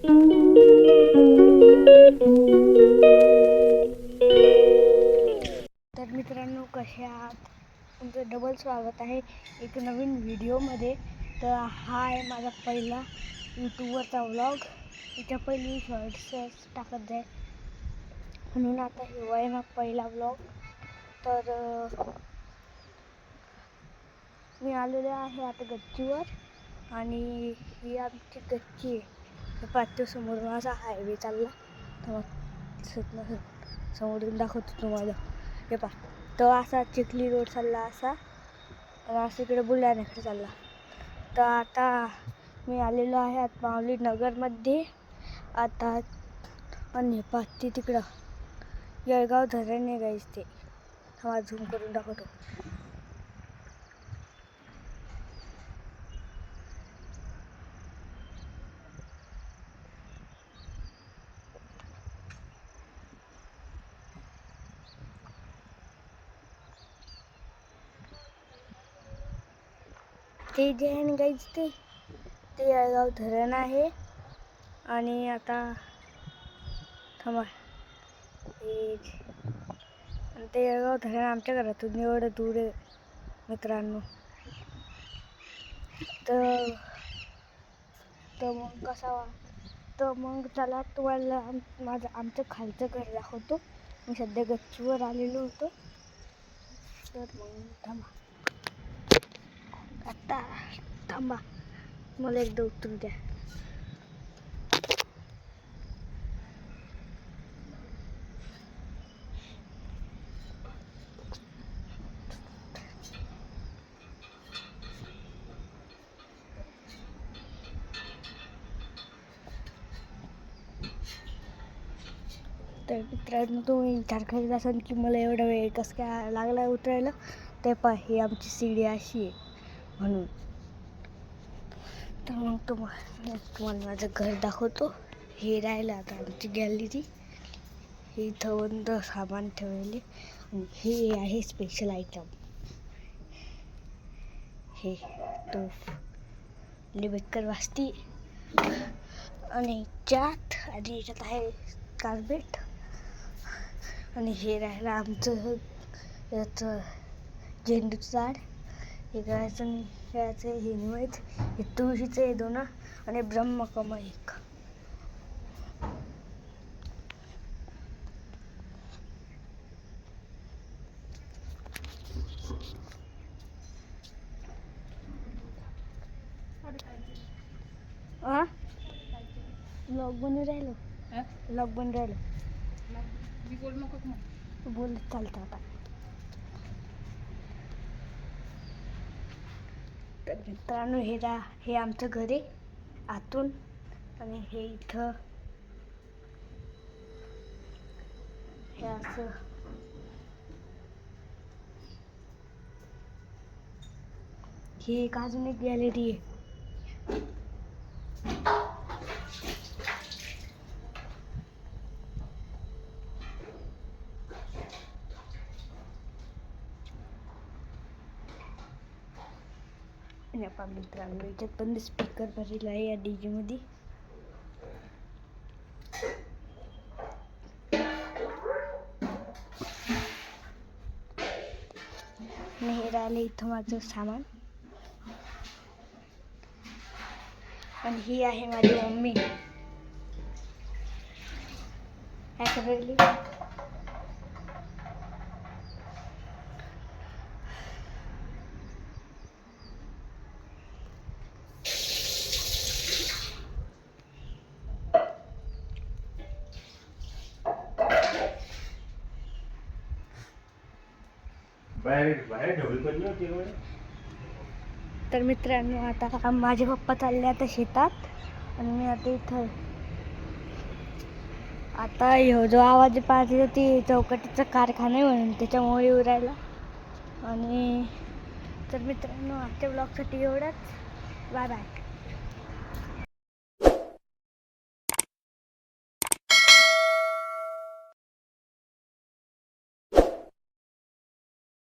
तर मित्रांनो, कसे आहात? तुमचं डबल स्वागत आहे एक नवीन व्हिडिओमध्ये. तर हा आहे माझा पहिला यूट्यूबवरचा व्लॉग. याच्या पहिले शॉर्ट्स टाकत जाय, म्हणून आता हे आहे ना पहिला व्लॉग. तर मी आलेलो आहे आता गच्चीवर, आणि ही आमची गच्ची आहे. पाहतो समोर माझा हायवे चालला, तर समोरून दाखवतो तुम्हाला. हे पहा, तो असा चिखली रोड चालला असा, आणि असं इकडे बुलढाण्याकडे चालला. तर आता मी आलेलो आहे आता माऊली नगरमध्ये आता. आणि पाहते तिकडं येळगाव धरण आहे गाईस, ते हा झूम करून दाखवतो. ते जे आहे ना गाईस, ते येळगाव धरण आहे. आणि आता थांबा, आणि ते येळगाव धरण आमच्या घरातून एवढं दूर आहे मित्रांनो. तर मग तर मग चला तुम्हाला आमचं खालचं घर दाखवतो. मी सध्या गच्चीवर आलेलो होतो. तर मग थांबा, मला एकदा उतरू द्या. तर मित्रांनो, तुम्ही विचार करीत असाल की मला एवढा वेळ कसं काय लागला उतरायला. ते ही आमची सीडी अशी आहे म्हणून. तर मग तुम्हाला माझं घर दाखवतो. हे राहिलं आता आमची गॅलरी. हे इथं बंद सामान ठेवले, आणि हे आहे स्पेशल आयटम. हे तोफ लिबेटकर वाजती, आणि याच्यात आहे कार्पेट. आणि हे राहिलं आमचं याचं झेंडूचं झाड. हे करायचं हे निवायच. हे तुळशीचं आहे दोन, आणि ब्रह्मकमळ एक. ब्लॉग बनवून राहिलो. बोल चालतं आता. तर मित्रांनो, हे आमचं घर आहे आतून. आणि हे इथं हे असं ही एक अजून एक गॅलरी आहे. आणि आपण मित्रांनो, याच्यात पण स्पीकर भरलेला आहे या डीजे मध्ये. आणि हे राहिले इथं माझं सामान. आणि ही आहे माझी मम्मी. काय करायली? तर मित्रांनो, आता माझे पप्पा चालले आता शेतात, आणि मी आता इथं. आता ह्यो जो आवाज पाहते ती चौकटीचा कारखाना आहे म्हणून त्याच्यामुळे येऊ राहिला. आणि तर मित्रांनो, आजच्या ब्लॉगसाठी एवढंच. Bye bye.